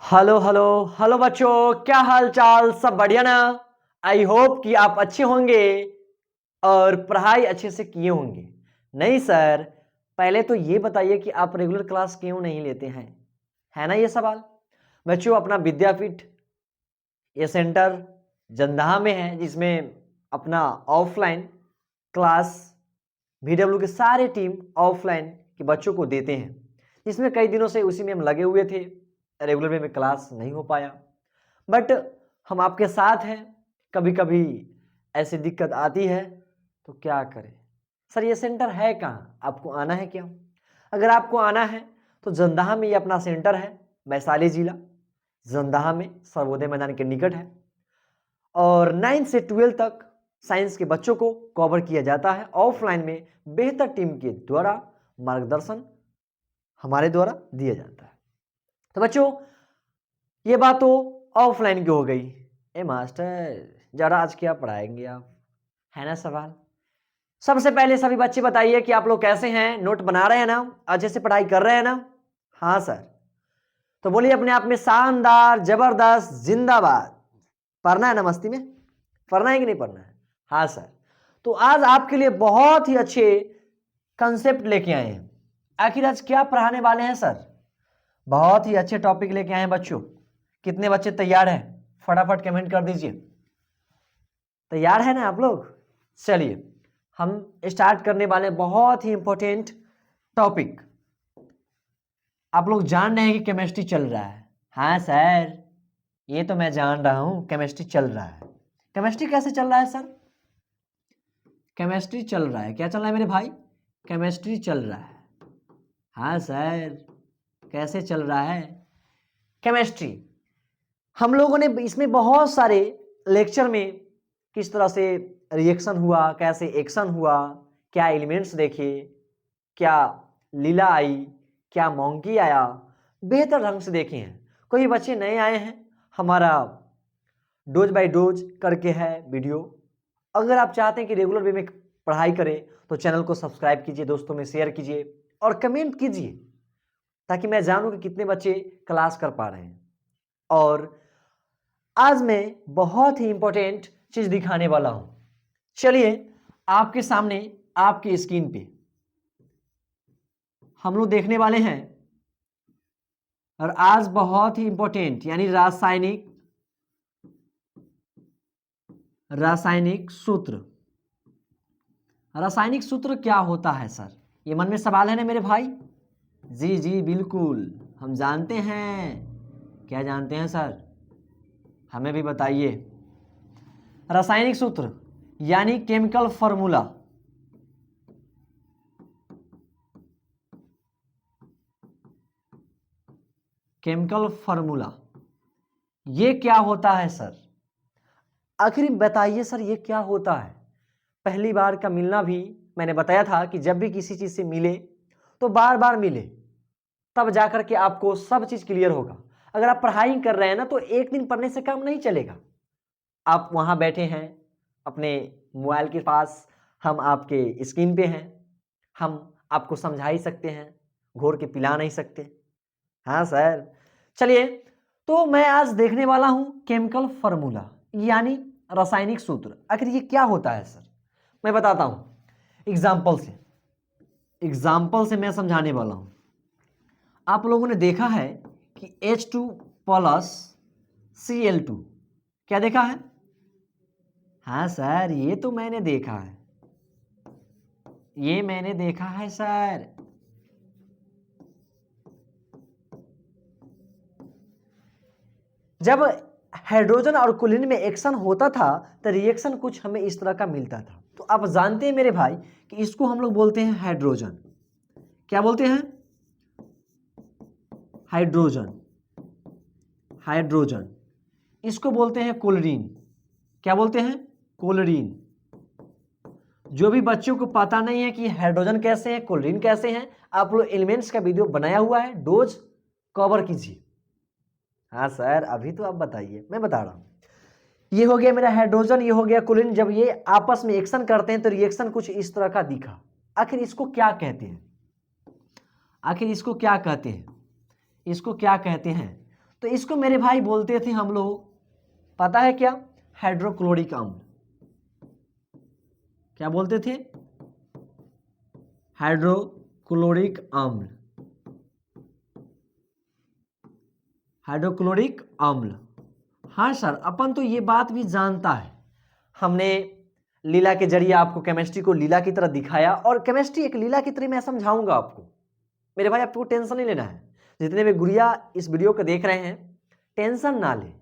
Hello hello hello बच्चों, क्या हाल चाल? सब बढ़िया ना? आई होप कि आप अच्छे होंगे और पढ़ाई अच्छे से किए होंगे। नहीं सर, पहले तो ये बताइए कि आप रेगुलर क्लास क्यों नहीं लेते हैं, है ना ये सवाल। बच्चों, अपना विद्यापीठ ये सेंटर जंदाहा में है, जिसमें अपना ऑफलाइन क्लास VW के सारे टीम ऑफलाइन के बच्चों को देते हैं, जिसमें कई दिनों से उसी में हम लगे हुए थे। रेगुलर वे में क्लास नहीं हो पाया, बट हम आपके साथ हैं। कभी कभी ऐसी दिक्कत आती है तो क्या करें। सर ये सेंटर है कहाँ, आपको आना है क्या? अगर आपको आना है तो जंदाहा में ये अपना सेंटर है, वैशाली जिला जंदाहा में सर्वोदय मैदान के निकट है। और 9 से 12 तक साइंस के बच्चों को कवर किया जाता है ऑफलाइन में, बेहतर टीम के द्वारा मार्गदर्शन हमारे द्वारा दिया जाता है। तो बच्चों, ये बात तो ऑफलाइन की हो गई। ए मास्टर, जरा आज क्या पढ़ाएंगे आप, है ना सवाल। सबसे पहले सभी बच्चे बताइए कि आप लोग कैसे हैं, नोट बना रहे हैं ना, अच्छे से पढ़ाई कर रहे हैं ना? हाँ सर, तो बोलिए अपने आप में शानदार, जबरदस्त, जिंदाबाद। पढ़ना है ना मस्ती में, पढ़ना है कि नहीं पढ़ना है? हाँ सर, तो आज आपके लिए बहुत ही अच्छे कंसेप्ट लेके आए हैं। आखिर आज क्या पढ़ाने वाले हैं सर? बहुत ही अच्छे टॉपिक लेके आए हैं बच्चों। कितने बच्चे तैयार हैं? फटाफट कमेंट कर दीजिए। तैयार है ना आप लोग? चलिए हम स्टार्ट करने वाले बहुत ही इंपॉर्टेंट टॉपिक। आप लोग जान रहे हैं कि केमिस्ट्री चल रहा है। हाँ सर, ये तो मैं जान रहा हूं, केमिस्ट्री चल रहा है। केमिस्ट्री कैसे चल रहा है सर? केमिस्ट्री चल रहा है, क्या चल रहा है मेरे भाई? केमिस्ट्री चल रहा है। हाँ सर, कैसे चल रहा है केमिस्ट्री? हम लोगों ने इसमें बहुत सारे लेक्चर में किस तरह से रिएक्शन हुआ, कैसे एक्शन हुआ, क्या एलिमेंट्स देखे, क्या लीला आई, क्या मॉन्की आया, बेहतर ढंग से देखे हैं। कोई बच्चे नए आए हैं, हमारा डोज बाय डोज करके है वीडियो। अगर आप चाहते हैं कि रेगुलर वे में पढ़ाई करें तो चैनल को सब्सक्राइब कीजिए, दोस्तों में शेयर कीजिए और कमेंट कीजिए, ताकि मैं जानूं कि कितने बच्चे क्लास कर पा रहे हैं। और आज मैं बहुत ही इंपॉर्टेंट चीज दिखाने वाला हूं। चलिए आपके सामने, आपकी स्क्रीन पे हम लोग देखने वाले हैं, और आज बहुत ही इंपॉर्टेंट यानी रासायनिक सूत्र। रासायनिक सूत्र क्या होता है सर? ये मन में सवाल है ना मेरे भाई? जी जी बिल्कुल, हम जानते हैं। क्या जानते हैं सर? हमें भी बताइए। रासायनिक सूत्र यानी केमिकल फॉर्मूला। केमिकल फॉर्मूला ये क्या होता है सर? आखिर बताइए सर, ये क्या होता है? पहली बार का मिलना भी मैंने बताया था कि जब भी किसी चीज से मिले तो बार बार मिले, तब जाकर के आपको सब चीज क्लियर होगा। अगर आप पढ़ाई कर रहे हैं ना, तो एक दिन पढ़ने से काम नहीं चलेगा। आप वहां बैठे हैं अपने मोबाइल के पास, हम आपके स्क्रीन पे हैं, हम आपको समझा ही सकते हैं, घोर के पिला नहीं सकते। हाँ सर, चलिए तो मैं आज देखने वाला हूं केमिकल फॉर्मूला यानी रासायनिक सूत्र। आखिर ये क्या होता है सर? मैं बताता हूं एग्जाम्पल से मैं समझाने वाला हूं। आप लोगों ने देखा है कि H2 + Cl2, क्या देखा है? हाँ सर, ये तो मैंने देखा है, ये मैंने देखा है सर। जब हाइड्रोजन और क्लोरीन में एक्शन होता था तो रिएक्शन कुछ हमें इस तरह का मिलता था। तो आप जानते हैं मेरे भाई कि इसको हम लोग बोलते हैं हाइड्रोजन। क्या बोलते हैं? हाइड्रोजन। हाइड्रोजन। इसको बोलते हैं क्लोरीन। क्या बोलते हैं? क्लोरीन। जो भी बच्चों को पता नहीं है कि हाइड्रोजन कैसे है, क्लोरीन कैसे है, आप लोग एलिमेंट्स का वीडियो बनाया हुआ है, डोज कवर कीजिए। हाँ सर, अभी तो आप बताइए, मैं बता रहा हूं। ये हो गया मेरा हाइड्रोजन, ये हो गया क्लोरीन। जब ये आपस में एक्शन करते हैं तो रिएक्शन कुछ इस तरह का दिखा। आखिर इसको क्या कहते हैं? आखिर इसको क्या कहते हैं? इसको क्या कहते हैं? तो इसको मेरे भाई बोलते थे हम लोग, पता है क्या? हाइड्रोक्लोरिक अम्ल। क्या बोलते थे? हाइड्रोक्लोरिक अम्ल। हाइड्रोक्लोरिक अम्ल। हाँ सर, अपन तो ये बात भी जानता है, हमने लीला के जरिए आपको केमिस्ट्री को लीला की तरह दिखाया, और केमिस्ट्री एक लीला की तरह मैं समझाऊंगा आपको। मेरे भाई आपको टेंशन नहीं लेना है, जितने भी गुड़िया इस वीडियो को देख रहे हैं टेंशन ना ले।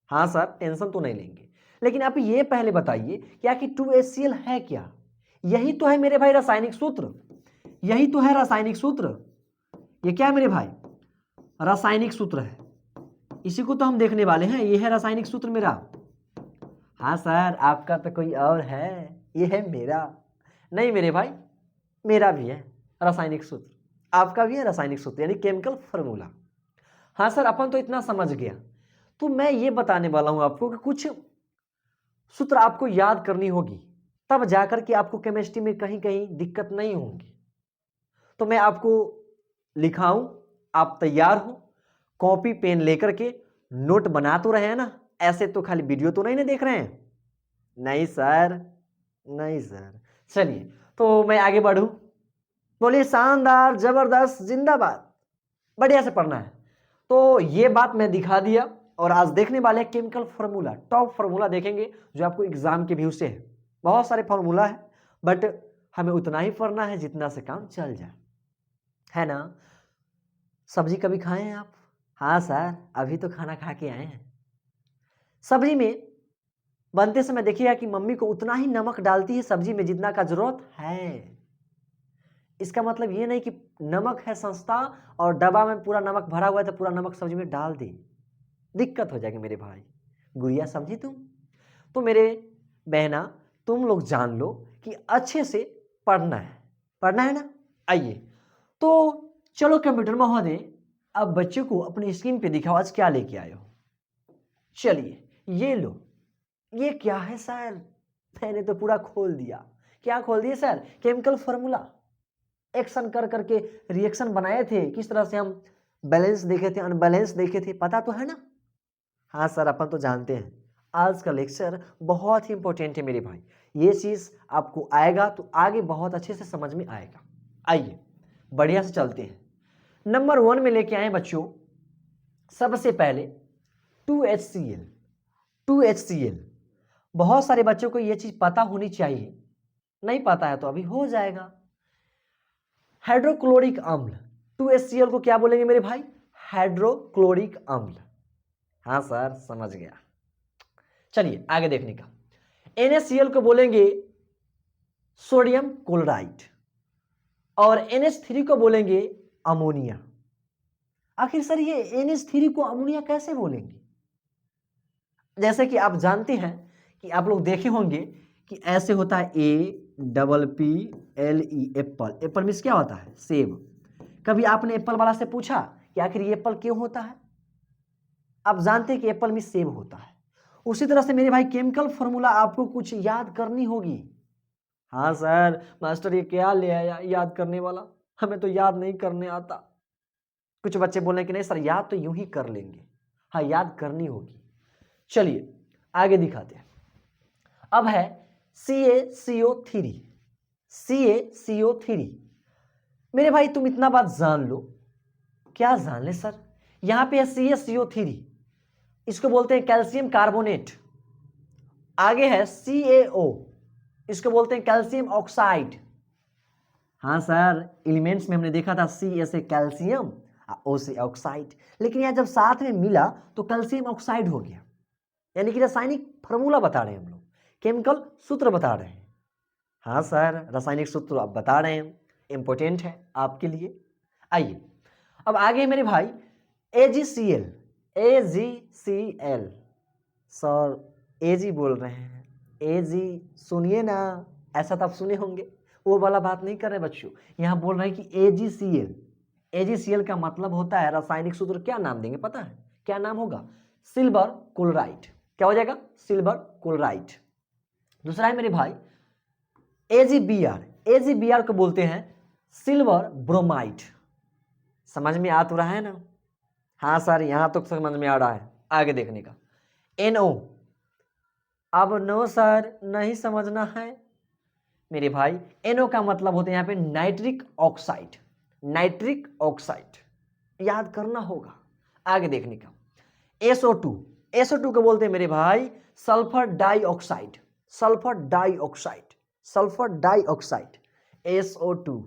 हाँ सर, टेंशन तो नहीं लेंगे, लेकिन आप ये पहले बताइए कि आखिर 2HCl है क्या? यही तो है मेरे भाई रासायनिक सूत्र, यही तो है रासायनिक सूत्र। ये क्या है मेरे भाई? रासायनिक सूत्र है, इसी को तो हम देखने वाले हैं। ये है रासायनिक सूत्र मेरा। हाँ सर, आपका तो कोई और है, ये है मेरा। नहीं मेरे भाई, मेरा भी है रासायनिक सूत्र, आपका भी है रासायनिक सूत्र, यानी केमिकल फॉर्मूला। हाँ सर, अपन तो इतना समझ गया। तो मैं ये बताने वाला हूं आपको कि कुछ सूत्र आपको याद करनी होगी, तब जाकर के आपको केमिस्ट्री में कहीं कहीं दिक्कत नहीं होगी। तो मैं आपको लिखाऊं, आप तैयार हो? कॉपी पेन लेकर के नोट बना तो रहे हैं ना? ऐसे तो खाली वीडियो तो नहीं ना देख रहे हैं? नहीं सर, नहीं सर। चलिए, तो मैं आगे बढ़ूं। बोलिए शानदार, जबरदस्त, जिंदाबाद। बढ़िया से पढ़ना है। तो ये बात मैं दिखा दिया, और आज देखने वाले केमिकल फार्मूला, टॉप फार्मूला देखेंगे जो आपको एग्जाम के व्यू से है। बहुत सारे फार्मूला है, बट हमें उतना ही पढ़ना है जितना से काम चल जाए, है ना? सब्जी कभी खाए हैं आप? हाँ सर, अभी तो खाना खा के आए हैं। सब्जी में बनते समय देखिएगा कि मम्मी को उतना ही नमक डालती है सब्जी में जितना का जरूरत है। इसका मतलब ये नहीं कि नमक है सस्ता और डब्बा में पूरा नमक भरा हुआ है तो पूरा नमक सब्जी में डाल दे, दिक्कत हो जाएगी मेरे भाई। गुड़िया समझी तुम? तो मेरे बहना, तुम लोग जान लो कि अच्छे से पढ़ना है ना? आइए, तो चलो कंप्यूटर महोदय, अब बच्चों को अपनी स्क्रीन पे दिखाओ आज क्या लेके आए हो। चलिए, ये लो। ये क्या है सर? मैंने तो पूरा खोल दिया। क्या खोल दिया सर? Chemical formula. एक्शन कर करके रिएक्शन बनाए थे, किस तरह से हम बैलेंस देखे थे, अनबैलेंस देखे थे, पता तो है ना? हाँ सर, अपन तो जानते हैं। आज का लेक्चर बहुत ही इंपॉर्टेंट है मेरे भाई, ये चीज आपको आएगा तो आगे बहुत अच्छे से समझ में आएगा। आइए बढ़िया से चलते हैं। नंबर 1 में लेके आए बच्चों, सबसे पहले 2HCl। 2HCl, बहुत सारे बच्चों को यह चीज पता होनी चाहिए, नहीं पता है तो अभी हो जाएगा। हाइड्रोक्लोरिक अम्ल, 2HCl को क्या बोलेंगे मेरे भाई? हाइड्रोक्लोरिक अम्ल। हाँ सर, समझ गया। चलिए आगे देखने का। NaCl को बोलेंगे सोडियम क्लोराइड, और NH3 को बोलेंगे अमोनिया। आखिर सर ये NH3 को अमोनिया कैसे बोलेंगे? जैसे कि आप जानते हैं कि आप लोग देखे होंगे कि ऐसे होता है APPLE, एप्पल। एप्पल मीन्स क्या होता है? सेब। कभी आपने एप्पल वाला से पूछा कि आखिर ये एप्पल क्यों होता है? आप जानते हैं कि एप्पल मीन्स सेब होता है। उसी तरह से मेरे भाई केमिकल फॉर्मूला आपको कुछ याद करनी होगी। हाँ सर, मास्टर ये क्या ले आया याद करने वाला, हमें तो याद नहीं करने आता। कुछ बच्चे बोले कि नहीं सर, याद तो यूं ही कर लेंगे। हाँ, याद करनी होगी। चलिए आगे दिखाते हैं। अब है CaCO3। CaCO3 मेरे भाई तुम इतना बात जान लो। क्या जान ले सर? यहां पे है CaCO3, इसको बोलते हैं कैल्शियम कार्बोनेट। आगे है CaO, इसको बोलते हैं कैल्शियम ऑक्साइड। हाँ सर, एलिमेंट्स में हमने देखा था C से कैल्शियम, O से ऑक्साइड, लेकिन यहां जब साथ में मिला तो कैल्शियम ऑक्साइड हो गया। यानी कि रासायनिक फार्मूला बता रहे हैं हम लोग, केमिकल सूत्र बता रहे हैं। हाँ सर, रासायनिक सूत्र आप बता रहे हैं, इंपॉर्टेंट है आपके लिए। आइए अब आगे मेरे भाई AgCl। AgCl सर, Ag बोल रहे हैं, Ag सुनिए ना, ऐसा तो आप सुने होंगे, वो वाला बात नहीं कर रहे बच्चों। यहां बोल रहे हैं कि AgCl। AgCl का मतलब होता है, रासायनिक सूत्र क्या नाम देंगे पता है? क्या नाम होगा? Silver chloride. क्या हो जाएगा? Silver chloride. दूसरा है मेरे भाई AgBr। AgBr को बोलते हैं सिल्वर ब्रोमाइड। समझ में आ तो रहा है ना? हाँ सर, यहां तो समझ में आ रहा है, आगे देखने का। NO, अब नो सर नहीं समझना है मेरे भाई। NO का मतलब होता है यहाँ पे नाइट्रिक ऑक्साइड, नाइट्रिक ऑक्साइड याद करना होगा, आगे देखने का। SO2, SO2 को बोलते हैं मेरे भाई sulphur dioxide, sulphur dioxide, sulphur dioxide SO2।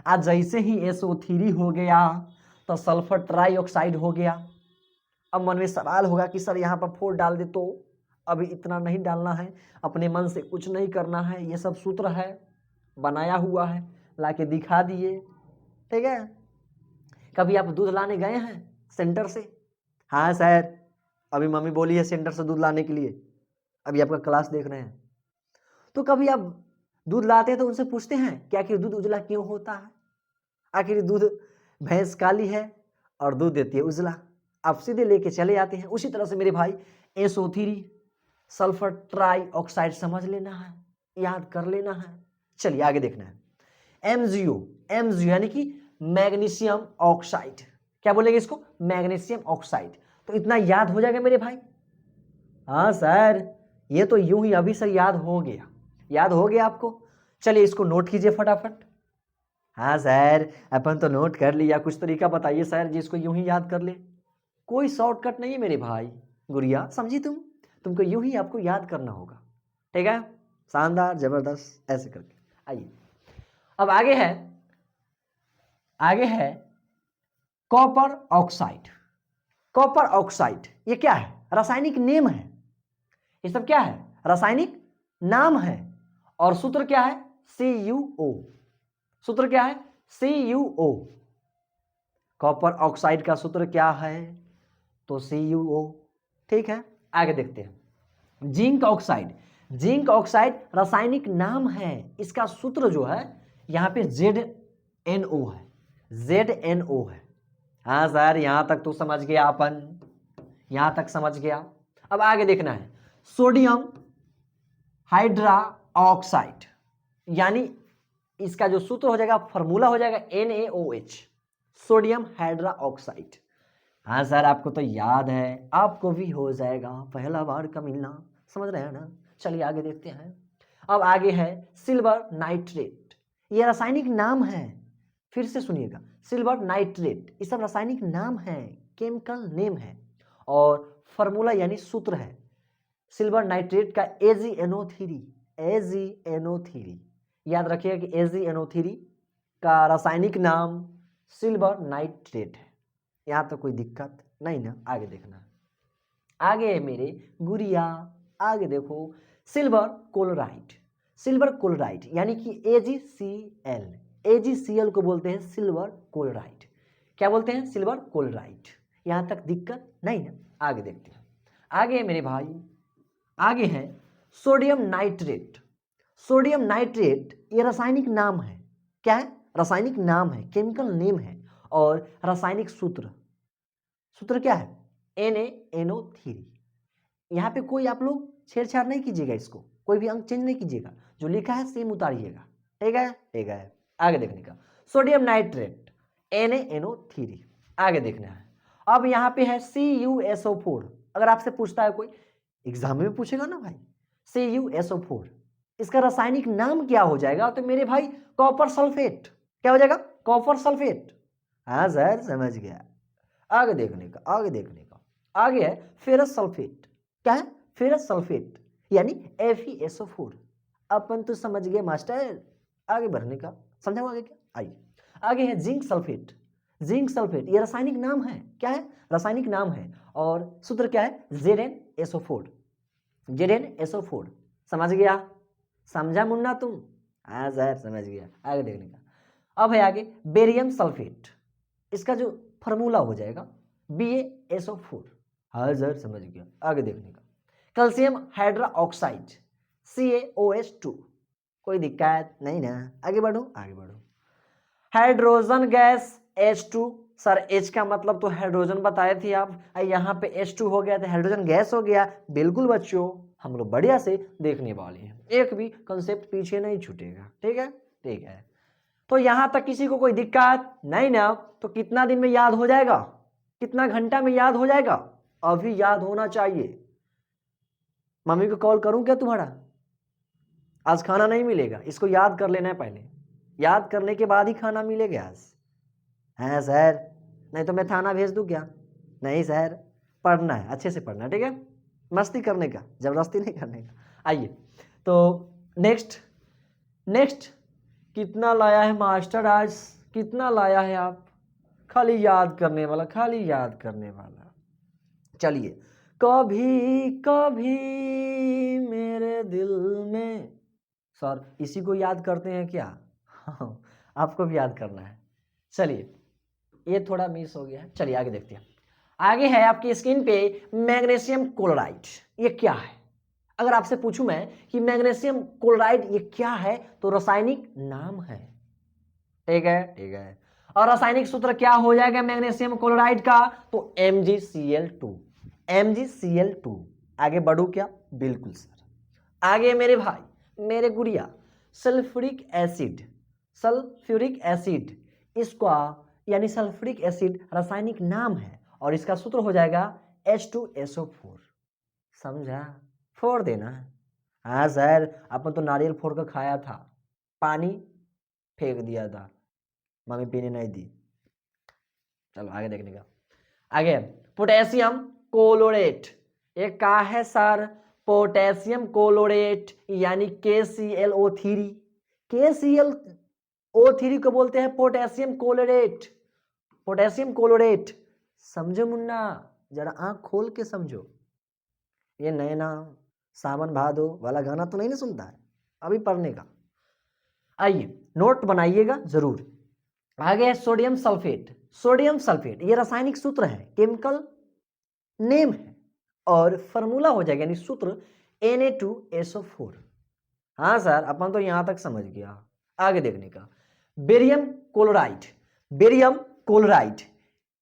आज जैसे ही SO3 हो गया तो सल्फर ट्राइऑक्साइड हो गया। अब मन में सवाल होगा कि सर यहाँ पर 4 डाल दे, तो अभी इतना नहीं डालना है, अपने मन से कुछ नहीं करना है, ये सब सूत्र है बनाया हुआ है, लाके दिखा दिए, ठीक है। कभी आप दूध लाने गए हैं सेंटर से? हाँ सर, अभी मम्मी बोली है सेंटर से दूध लाने के लिए, अभी आपका क्लास देख रहे हैं। तो कभी आप दूध लाते हैं तो उनसे पूछते हैं कि आखिर दूध उजला क्यों होता है? आखिर दूध भैंस काली है और दूध देती है उजला, आप सीधे लेके चले आते हैं। उसी तरह से मेरे भाई SO3 सल्फर ट्राई ऑक्साइड समझ लेना है, याद कर लेना है। चलिए आगे देखना है। MgO, MgO यानी कि मैग्नीशियम ऑक्साइड, क्या बोलेंगे इसको? Magnesium oxide. तो इतना याद हो जाएगा मेरे भाई? हाँ सर, ये तो यूं ही अभी सर याद हो गया, याद हो गया आपको। चलिए इसको नोट कीजिए फटाफट। हाँ सर, अपन तो नोट कर लिया, कुछ तरीका बताइए सर जिसको यूं ही याद कर ले। कोई शॉर्टकट नहीं है मेरे भाई, गुड़िया समझी तुमको यूं ही आपको याद करना होगा, ठीक है। शानदार, जबरदस्त, ऐसे करके आइए। अब आगे है, आगे है कॉपर ऑक्साइड। कॉपर ऑक्साइड ये क्या है? रासायनिक नेम है, ये सब क्या है? रासायनिक नाम है। और सूत्र क्या है? CuO। सूत्र क्या है? CuO। कॉपर ऑक्साइड का सूत्र क्या है? तो CuO, ठीक है। आगे देखते हैं जिंक ऑक्साइड। जिंक ऑक्साइड रासायनिक नाम है, इसका सूत्र जो है यहां पे ZnO है, ZnO है। हाँ सर, यहां तक तो समझ गया अपन, यहां तक समझ गया। अब आगे देखना है सोडियम हाइड्रा ऑक्साइड, यानी इसका जो सूत्र हो जाएगा, फॉर्मूला हो जाएगा NaOH, सोडियम हाइड्रा ऑक्साइड। हाँ सर, आपको तो याद है, आपको भी हो जाएगा, पहला बार का मिलना, समझ रहे हैं ना। चलिए आगे देखते हैं। अब आगे है सिल्वर नाइट्रेट, यह रासायनिक नाम है, फिर से सुनिएगा, सिल्वर नाइट्रेट, ये सब रासायनिक नाम है, केमिकल नेम है, और फॉर्मूला यानी सूत्र है सिल्वर नाइट्रेट का AgNO3, AgNO3। याद रखिएगा कि AgNO3 का रासायनिक नाम सिल्वर नाइट्रेट है। यहां तो कोई दिक्कत नहीं ना, आगे देखना। आगे है मेरे गुड़िया, आगे देखो सिल्वर क्लोराइड। सिल्वर क्लोराइड यानी कि AgCl, AgCl को बोलते हैं सिल्वर क्लोराइड। क्या बोलते हैं? Silver chloride. यहां तक दिक्कत नहीं ना, आगे देखते हैं। आगे है मेरे भाई, आगे है सोडियम नाइट्रेट। सोडियम नाइट्रेट ये रासायनिक नाम है, क्या है? रासायनिक नाम है, केमिकल नेम है, और रासायनिक सूत्र, सूत्र क्या है? NaNO3। यहाँ पे कोई आप लोग छेड़छाड़ नहीं कीजिएगा, इसको कोई भी अंक चेंज नहीं कीजिएगा, जो लिखा है सेम उतारिएगा, ठीक है, ठीक है। आगे देखने का सोडियम नाइट्रेट NaNO3, आगे देखना है। अब यहाँ पे है CuSO4। अगर आपसे पूछता है कोई, एग्जाम में पूछेगा ना भाई, CuSO4 इसका रासायनिक नाम क्या हो जाएगा? तो मेरे भाई कॉपर सल्फेट। क्या हो जाएगा? Copper sulphate. हाँ सर, समझ गया। आगे देखने का, आगे देखने का, आगे है फेरस सल्फेट। क्या है? फेरस सल्फेट यानी FeSO4। अपन तो समझ गए मास्टर, आगे बढ़ने का समझा आगे क्या? आइए आगे है जिंक सल्फेट। जिंक सल्फेट ये रासायनिक नाम है, क्या है? रासायनिक नाम है, और सूत्र क्या है? ZnSO4, ZnSO4। समझ गया? समझा मुन्ना तुम? हाँ सर, समझ गया। आगे देखने का। अब है आगे बेरियम सल्फेट, इसका जो फॉर्मूला हो जाएगा BaSO4। हाँ सर, समझ गया। आगे देखने का कैल्शियम हाइड्रा ऑक्साइड CaOH2। कोई दिक्कत नहीं ना, आगे बढ़ो, आगे बढ़ो। Hydrogen gas H2। Sir H का मतलब तो हाइड्रोजन बताए थे आप, यहाँ पे H2 हो गया तो हाइड्रोजन गैस हो गया। बिल्कुल बच्चों, हम लोग बढ़िया से देखने वाले हैं, एक भी कंसेप्ट पीछे नहीं छूटेगा, ठीक है, ठीक है। तो यहां तक किसी को कोई दिक्कत नहीं ना? तो कितना दिन में याद हो जाएगा? कितना घंटा में याद हो जाएगा? अभी याद होना चाहिए। मम्मी को कॉल करूं क्या तुम्हारा? आज खाना नहीं मिलेगा, इसको याद कर लेना है पहले, याद करने के बाद ही खाना मिलेगा आज। है सर, नहीं तो मैं थाना भेज दूं क्या? नहीं सर, पढ़ना है, अच्छे से पढ़ना है, ठीक है? मस्ती करने का, जबरदस्ती नहीं करने का। आइए तो नेक्स्ट नेक्स्ट, कितना लाया है मास्टर आज? कितना लाया है आप? खाली याद करने वाला, खाली याद करने वाला। चलिए, कभी कभी मेरे दिल में, सर इसी को याद करते हैं क्या? आपको भी याद करना है। चलिए, ये थोड़ा मिस हो गया है, चलिए आगे देखते हैं। आगे है आपकी स्क्रीन पे मैग्नीशियम क्लोराइड। ये क्या है? अगर आपसे पूछूं मैं कि मैग्नीशियम क्लोराइड ये क्या है, तो रासायनिक नाम है, ठीक है? ठीक है। और रासायनिक सूत्र क्या हो जाएगा मैग्नीशियम क्लोराइड का? तो MgCl2। MgCl2। आगे बढ़ू क्या? बिल्कुल सर। आगे मेरे भाई, मेरे गुड़िया, सल्फ्यूरिक एसिड। सल्फ्यूरिक एसिड, इसका यानी सल्फ्यूरिक एसिड रासायनिक नाम है और इसका सूत्र हो जाएगा H2SO4। समझा? फोड़ देना है। हाँ सर, अपन तो नारियल फोड़ कर खाया था, पानी फेंक दिया था, मम्मी पीने नहीं दी। चलो आगे देखने का। आगे पोटेशियम क्लोरेट। ये क्या है सर? पोटेशियम क्लोरेट यानी KClO3। KClO3 को बोलते हैं पोटेशियम क्लोरेट। पोटेशियम क्लोरेट, समझो मुन्ना, जरा आंख खोल के समझो। ये नैना सावन भादो वाला गाना तो नहीं ना सुनता है अभी पढ़ने का? आइए नोट बनाइएगा जरूर। आगे है सोडियम सल्फेट। सोडियम सल्फेट ये रासायनिक सूत्र है, केमिकल नेम है और फॉर्मूला हो जाएगा यानी सूत्र Na2SO4। हाँ सर, अपन तो यहां तक समझ गया। आगे देखने का, बेरियम क्लोराइड। बेरियम क्लोराइड,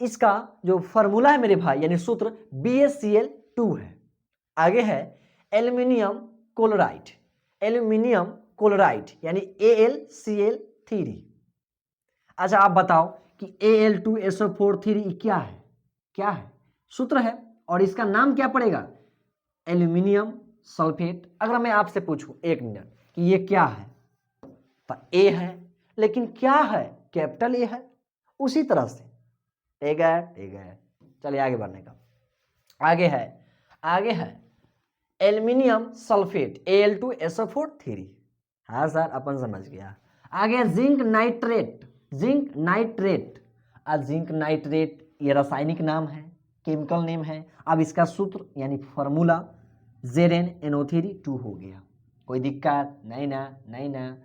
इसका जो फॉर्मूला है मेरे भाई यानी सूत्र BaCl2 है। आगे है एल्यूमिनियम क्लोराइड। एल्यूमिनियम क्लोराइड यानी AlCl3। अच्छा आप बताओ कि Al2SO4 क्या है? क्या है? सूत्र है और इसका नाम क्या पड़ेगा? Aluminium sulphate. अगर मैं आपसे पूछूं 1 मिनट कि ये क्या है, तो ए है, लेकिन क्या है? कैपिटल ए है। उसी तरह से, ठीक है? ठीक है, चलिए आगे बढ़ने का। आगे है एल्यूमिनियम सल्फेट Al2SO4। हाँ सर, अपन समझ गया। आगे zinc nitrate. Zinc nitrate, zinc nitrate ये रासायनिक नाम है, केमिकल नेम है। अब इसका सूत्र यानी फॉर्मूला ZnNO3 2 हो गया। कोई दिक्कत नहीं ना? नहीं ना?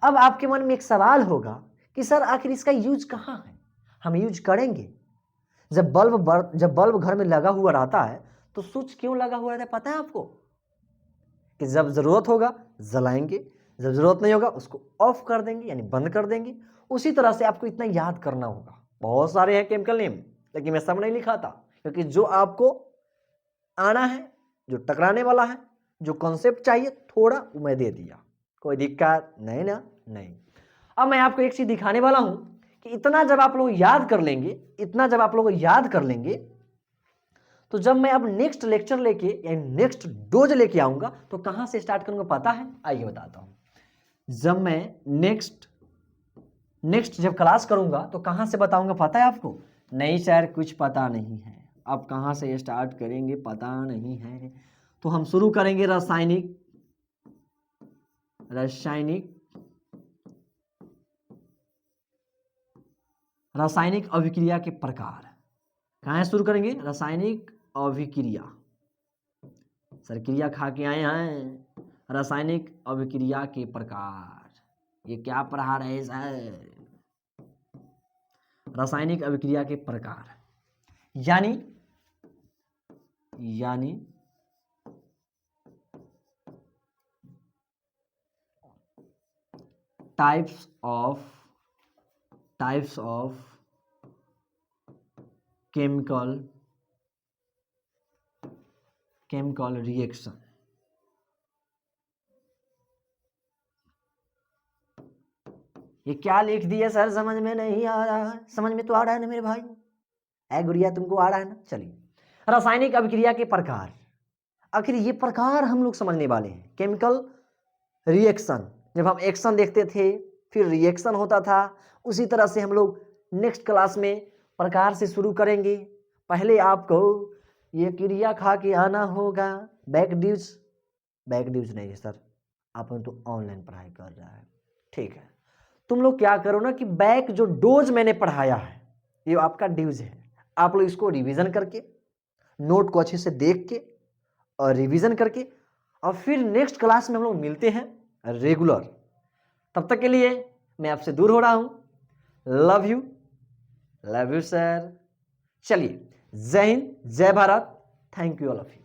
अब आपके मन में एक सवाल होगा कि सर आखिर इसका यूज कहाँ है, हम यूज करेंगे? जब बल्ब घर में लगा हुआ रहता है तो स्विच क्यों लगा हुआ रहता है पता है आपको? कि जब जरूरत होगा जलाएंगे, जब जरूरत नहीं होगा उसको ऑफ कर देंगे यानी बंद कर देंगे। उसी तरह से आपको इतना याद करना होगा। बहुत सारे हैं केमिकल नेम, लेकिन मैं सब नहीं लिखा था, क्योंकि जो आपको आना है, जो टकराने वाला है, जो कॉन्सेप्ट चाहिए थोड़ा वो मैं दे दिया। कोई दिक्कत नहीं ना? नहीं। अब मैं आपको एक चीज दिखाने वाला हूं कि इतना जब आप लोग याद कर लेंगे, इतना जब आप लोग याद कर लेंगे, तो जब मैं अब नेक्स्ट लेक्चर लेके या नेक्स्ट डोज लेके आऊंगा तो कहां से स्टार्ट करूंगा पता है? आइए बताता हूं। जब मैं नेक्स्ट जब क्लास करूंगा तो कहां से बताऊंगा पता है आपको? नहीं सर, कुछ पता नहीं है। अब कहां से स्टार्ट करेंगे पता नहीं है, तो हम शुरू करेंगे रासायनिक रासायनिक अभिक्रिया के प्रकार। कहां शुरू करेंगे? रासायनिक अभिक्रिया। सर क्रिया खा के आए हैं। रासायनिक अभिक्रिया के प्रकार, ये क्या पढ़ा रहे सर? रासायनिक अभिक्रिया के प्रकार यानी टाइप्स ऑफ केमिकल रिएक्शन। ये क्या लिख दिया सर? समझ में नहीं आ रहा है? समझ में तो आ रहा है ना मेरे भाई? गुड़िया तुमको आ रहा है ना? चलिए, रासायनिक अभिक्रिया के प्रकार। आखिर ये प्रकार हम लोग समझने वाले हैं। केमिकल रिएक्शन, जब हम एक्शन देखते थे फिर रिएक्शन होता था, उसी तरह से हम लोग नेक्स्ट क्लास में प्रकार से शुरू करेंगे। पहले आपको ये क्रिया खा के आना होगा। बैक ड्यूज नहीं सर, अपन तो ऑनलाइन पढ़ाई कर रहा है। ठीक है, तुम लोग क्या करो ना कि बैक जो डोज मैंने पढ़ाया है ये आपका ड्यूज है, आप लोग इसको रिवीजन करके, नोट को अच्छे से देख के और रिवीजन करके, और फिर नेक्स्ट क्लास में हम लोग मिलते हैं रेगुलर। तब तक के लिए मैं आपसे दूर हो रहा हूं। Love you sir. चलिए, जय हिंद, जय Bharat. Thank you all of you.